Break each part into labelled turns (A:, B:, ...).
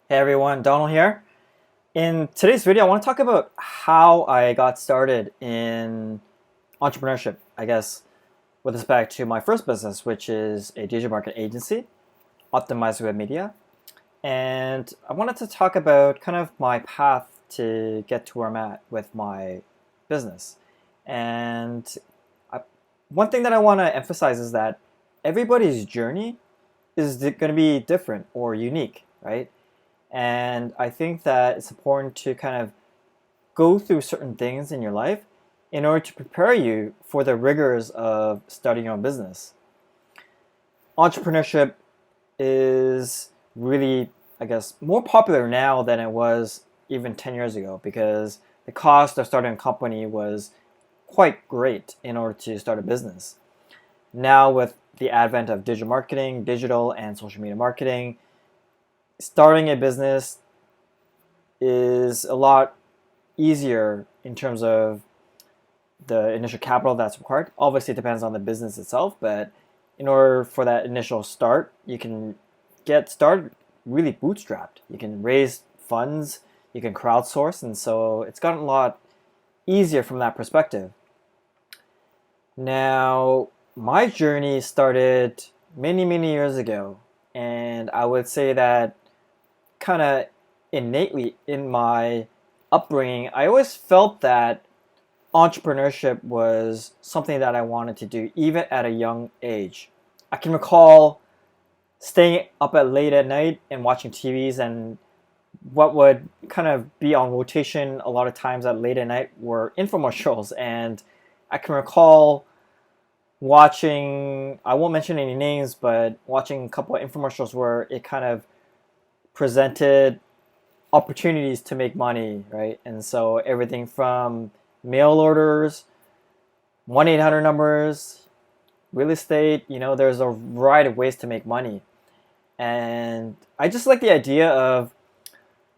A: Hey everyone, Donald here. In today's video, I want to talk about how I got started in entrepreneurship, I guess, with respect to my first business, which is a digital marketing agency, Optimized Webmedia. And I wanted to talk about kind of my path to get to where I'm at with my business. And I, one thing that I want to emphasize is that everybody's journey is going to be different or unique, right? And I think that it's important to kind of go through certain things in your life in order to prepare you for the rigors of starting your own business. Entrepreneurship is really, I guess, more popular now than it was even 10 years ago because the cost of starting a company was quite great in order to start a business. Now, with the advent of digital marketing, digital and social media marketing, starting a business is a lot easier in terms of the initial capital that's required. Obviously, it depends on the business itself, but in order for that initial start, you can get started really bootstrapped. You can raise funds, you can crowdsource, and so it's gotten a lot easier from that perspective. Now, my journey started many years ago, and I would say that kind of innately in my upbringing, I always felt that entrepreneurship was something that I wanted to do, even at a young age. I can recall staying up at late at night and watching TVs, and what would kind of be on rotation a lot of times at late at night were infomercials. And I can recall watching, I won't mention any names, but watching a couple of infomercials where it kind of presented opportunities to make money, right? And so everything from mail orders, 1-800 numbers, real estate, there's a variety of ways to make money. And I just like the idea of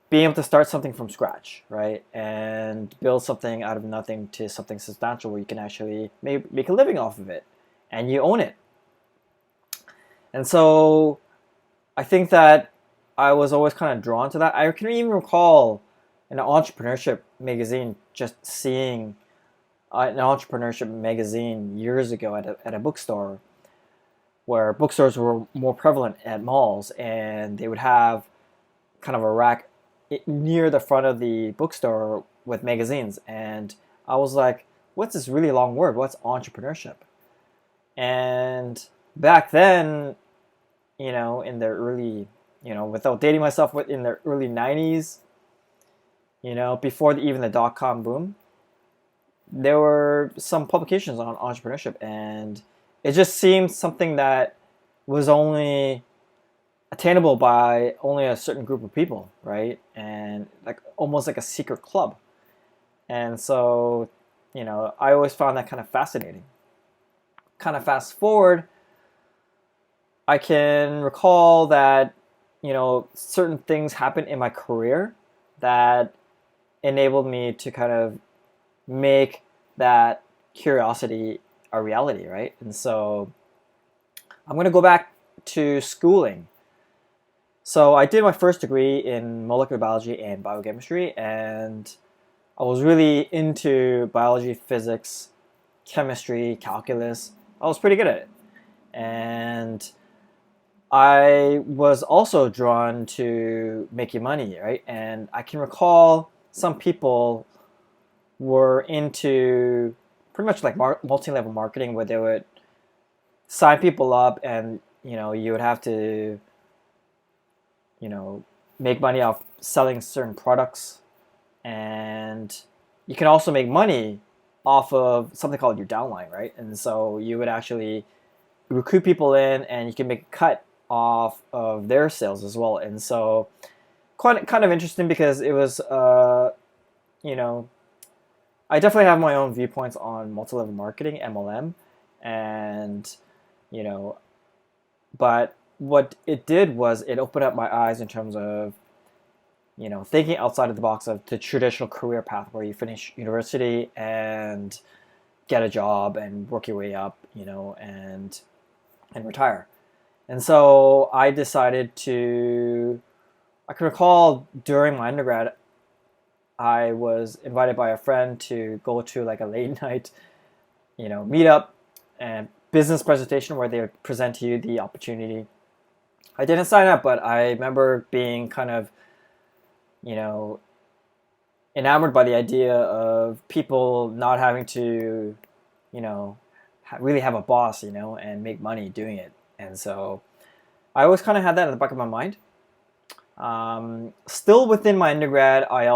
A: being able to start something from scratch, right? And build something out of nothing to something substantial where you can actually make a living off of it and you own it. And so I think that I was always kind of drawn to that. I can even recall an entrepreneurship magazine, just seeing an entrepreneurship magazine years ago at a bookstore, where bookstores were more prevalent at malls, and they would have kind of a rack near the front of the bookstore with magazines. And I was like, what's this really long word? What's entrepreneurship? And back then, in the early, without dating myself, in the early 90s, before even the dot-com boom, there were some publications on entrepreneurship, and it just seemed something that was only attainable by only a certain group of people, right? And like almost like a secret club. And so, I always found that kind of fascinating. Kind of fast forward, I can recall that, certain things happened in my career that enabled me to kind of make that curiosity a reality, right? And so I'm going to go back to schooling. So I did my first degree in molecular biology and biochemistry, and I was really into biology, physics, chemistry, calculus. I was pretty good at it. And I was also drawn to making money, right? And I can recall some people were into pretty much like multi-level marketing, where they would sign people up, and you would have to you know make money off selling certain products, and you can also make money off of something called your downline, right? And so you would actually recruit people in, and you can make a cut off of their sales as well. And so kind of interesting because it was you know I definitely have my own viewpoints on multi-level marketing, MLM, and you know, but what it did was it opened up my eyes in terms of thinking outside of the box of the traditional career path where you finish university and get a job and work your way up, and retire. And so I decided to I can recall during my undergrad, I was invited by a friend to go to like a late night, meetup and business presentation where they would present to you the opportunity. I didn't sign up, but I remember being kind of, you know, enamored by the idea of people not having to, you know, really have a boss, and make money doing it. And so I always kind of had that in the back of my mind. Still within my undergrad, I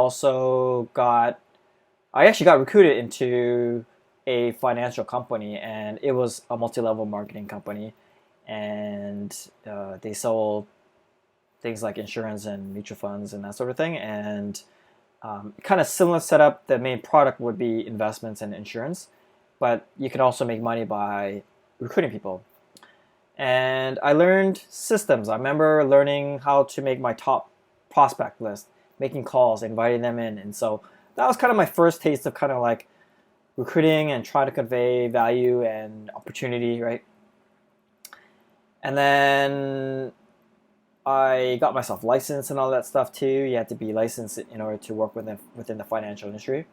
A: actually got recruited into a financial company, and it was a multi-level marketing company, and they sold things like insurance and mutual funds and that sort of thing. And kind of similar setup. The main product would be investments and insurance, but you can also make money by recruiting people. And I learned systems. I remember learning how to make my top prospect list, making calls, inviting them in. And so that was kind of my first taste of kind of like recruiting and trying to convey value and opportunity, right? And then I got myself licensed and all that stuff too. You had to be licensed in order to work within the financial industry.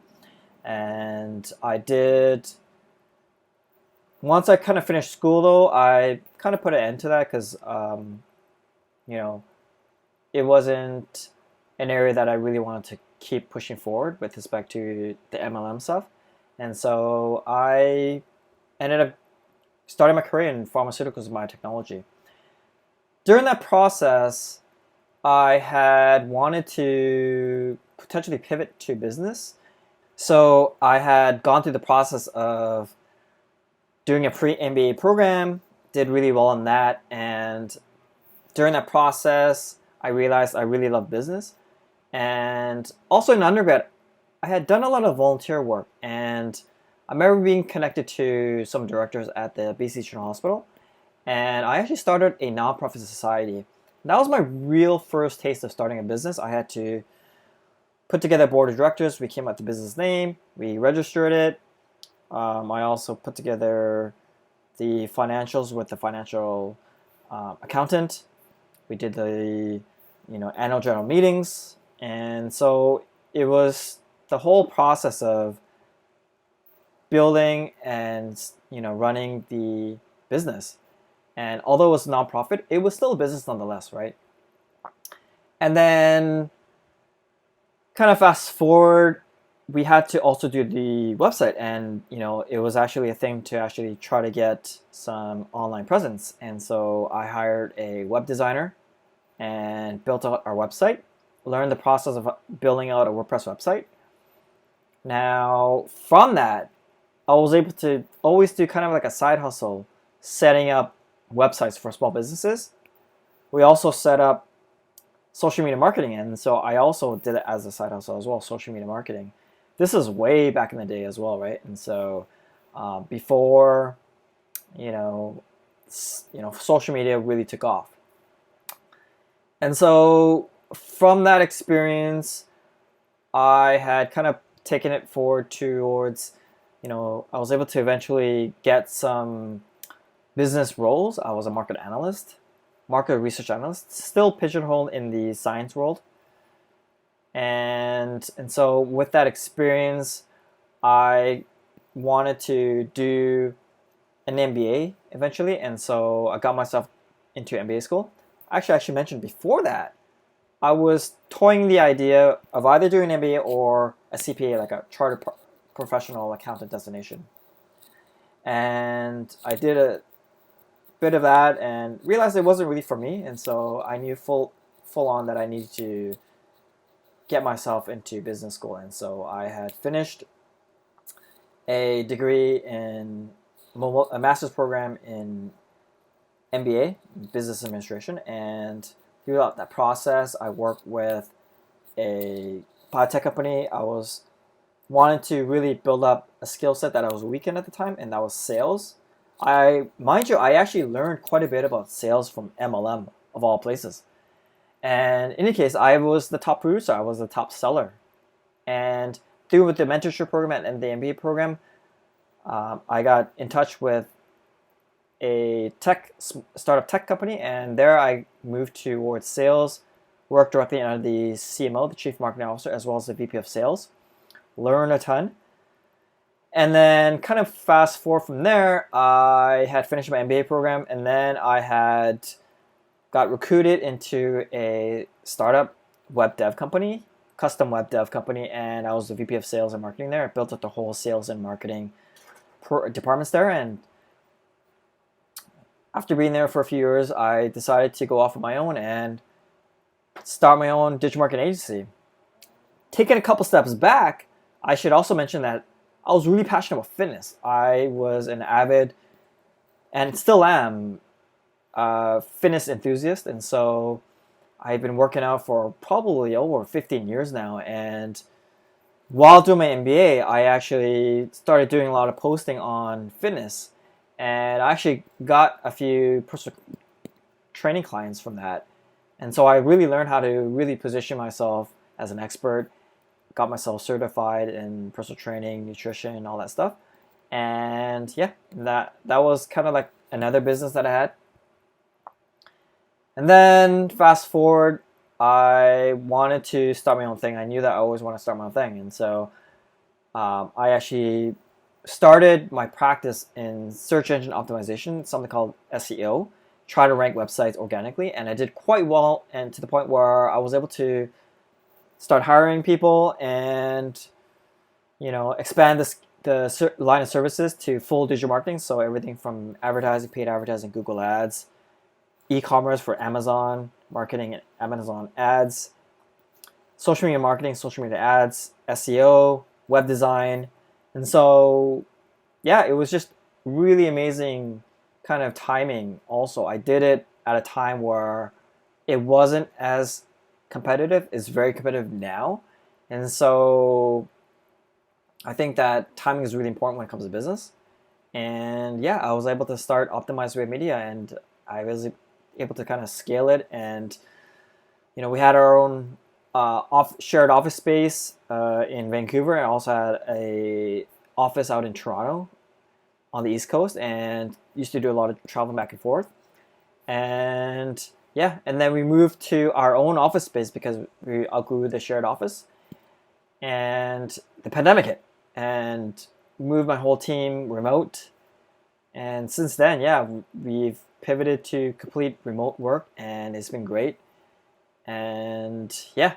A: And I did. Once I kind of finished school, though, I kind of put an end to that because, you know, it wasn't an area that I really wanted to keep pushing forward with respect to the MLM stuff. And so I ended up starting my career in pharmaceuticals and biotechnology. During that process, I had wanted to potentially pivot to business. So I had gone through the process of doing a pre-MBA program, did really well in that, and during that process, I realized I really love business. And also in undergrad, I had done a lot of volunteer work, and I remember being connected to some directors at the BC Children's Hospital, and I actually started a nonprofit society. That was my real first taste of starting a business. I had to put together a board of directors. We came up with the business name. We registered it. I also put together the financials with the financial accountant. We did the annual general meetings, and so it was the whole process of building and running the business. And although it was a nonprofit, it was still a business nonetheless, right? And then kind of fast forward, we had to also do the website, and it was actually a thing to actually try to get some online presence. And so I hired a web designer and built out our website, learned the process of building out a WordPress website. Now, from that, I was able to always do kind of like a side hustle, setting up websites for small businesses. We also set up social media marketing, and so I also did it as a side hustle as well, social media marketing. This is way back in the day as well, right? And so before social media really took off. And so from that experience, I had kind of taken it forward towards, I was able to eventually get some business roles. I was a market research analyst, still pigeonholed in the science world. And so with that experience, I wanted to do an MBA eventually, and so I got myself into MBA school. Actually, I should mention before that, I was toying the idea of either doing an MBA or a CPA, like a chartered professional accountant designation. And I did a bit of that and realized it wasn't really for me, and so I knew full on that I needed to get myself into business school. And so I had finished a degree in a master's program in MBA, business administration, and throughout that process, I worked with a biotech company. I was wanted to really build up a skill set that I was weak in at the time, and that was sales. Mind you, I actually learned quite a bit about sales from MLM of all places. And in any case, I was the top producer. I was the top seller. And through with the mentorship program and the MBA program, I got in touch with a startup tech company, and there I moved towards sales, work directly under the CMO, the Chief Marketing Officer, as well as the VP of Sales. Learn a ton. And then kind of fast forward from there, I had finished my MBA program, and then I had got recruited into a startup web dev company, custom web dev company, and I was the VP of Sales and Marketing there. I built up the whole sales and marketing departments there, and after being there for a few years, I decided to go off on my own and start my own digital marketing agency. Taking a couple steps back, I should also mention that I was really passionate about fitness. I was an avid, and still am, fitness enthusiast, and so I've been working out for probably over 15 years now. And while doing my MBA, I actually started doing a lot of posting on fitness, and I actually got a few personal training clients from that. And so I really learned how to really position myself as an expert, got myself certified in personal training, nutrition, all that stuff. And yeah, that was kind of like another business that I had. And then fast forward, I wanted to start my own thing. I knew that I always want to start my own thing. And so I actually started my practice in search engine optimization, something called SEO, try to rank websites organically. And I did quite well, and to the point where I was able to start hiring people and, expand the line of services to full digital marketing. So everything from advertising, paid advertising, Google Ads, e-commerce for Amazon marketing, Amazon ads, social media marketing, social media ads, SEO, web design. And so, yeah, it was just really amazing kind of timing. Also, I did it at a time where it wasn't as competitive. It's very competitive now. And so I think that timing is really important when it comes to business. And yeah, I was able to start Optimized Webmedia, and I was able to kind of scale it. And we had our own shared office space in Vancouver. I also had a office out in Toronto on the East Coast, and used to do a lot of traveling back and forth. And yeah, and then we moved to our own office space because we outgrew the shared office, and the pandemic hit, and moved my whole team remote. And since then, yeah, we've pivoted to complete remote work, and it's been great. And yeah,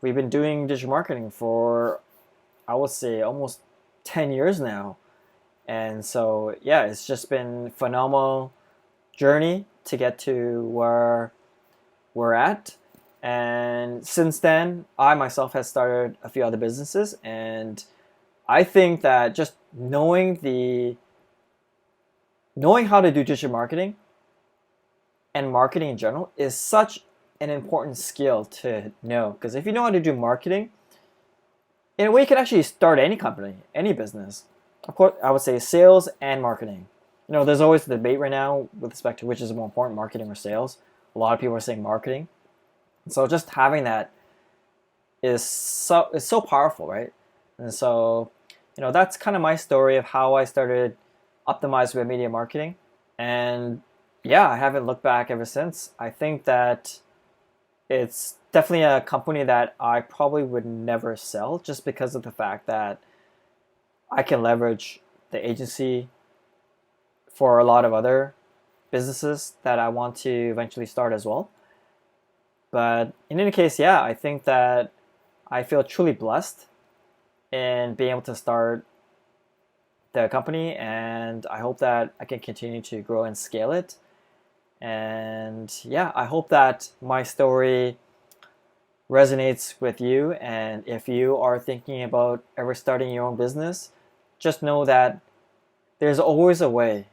A: we've been doing digital marketing for, I would say, almost 10 years now. And so yeah, it's just been a phenomenal journey to get to where we're at. And since then, I myself have started a few other businesses, and I think that just knowing how to do digital marketing and marketing in general is such an important skill to know. Because if you know how to do marketing, in a way, you can actually start any company, any business. Of course, I would say sales and marketing. There's always a debate right now with respect to which is more important, marketing or sales. A lot of people are saying marketing. So just having that is so powerful, right? And so, that's kind of my story of how I started Optimized Webmedia Marketing. And yeah, I haven't looked back ever since. I think that it's definitely a company that I probably would never sell, just because of the fact that I can leverage the agency for a lot of other businesses that I want to eventually start as well. But in any case, yeah, I think that I feel truly blessed in being able to start the company, and I hope that I can continue to grow and scale it. And yeah, I hope that my story resonates with you. And if you are thinking about ever starting your own business, just know that there's always a way.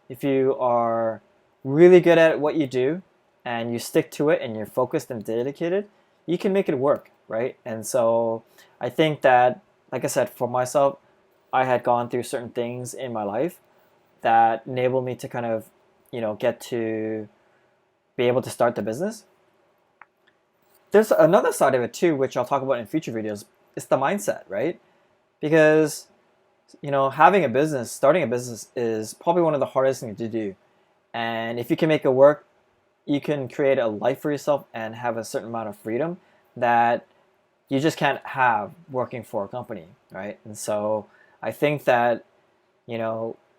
A: If you are really good at what you do and you stick to it and you're focused and dedicated, you can make it work, right? And so I think that, like I said, for myself, I had gone through certain things in my life that enabled me to kind of, get to be able to start the business. There's another side of it too, which I'll talk about in future videos. It's the mindset, right? Because, starting a business is probably one of the hardest things to do. And if you can make it work, you can create a life for yourself and have a certain amount of freedom that you just can't have working for a company, right? And so I think that,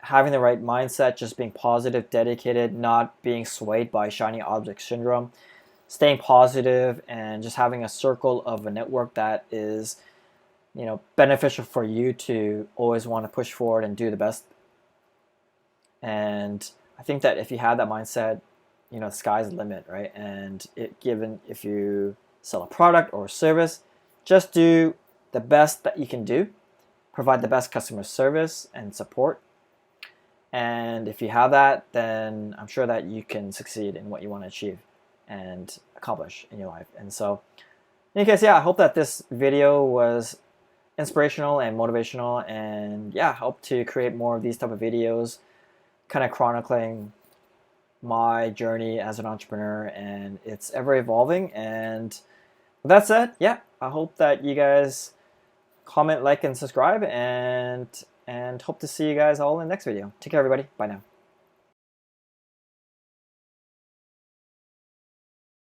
A: having the right mindset, just being positive, dedicated, not being swayed by shiny object syndrome, staying positive, and just having a circle of a network that is, beneficial for you to always want to push forward and do the best. And I think that if you have that mindset, the sky's the limit, right? And given if you sell a product or a service, just do the best that you can do, provide the best customer service and support. And if you have that, then I'm sure that you can succeed in what you want to achieve and accomplish in your life. And so, in any case, yeah, I hope that this video was inspirational and motivational, and yeah, hope to create more of these type of videos, kind of chronicling my journey as an entrepreneur, and it's ever evolving. And with that said, yeah, I hope that you guys comment, like, and subscribe, and hope to see you guys all in the next video. Take care, everybody. Bye now.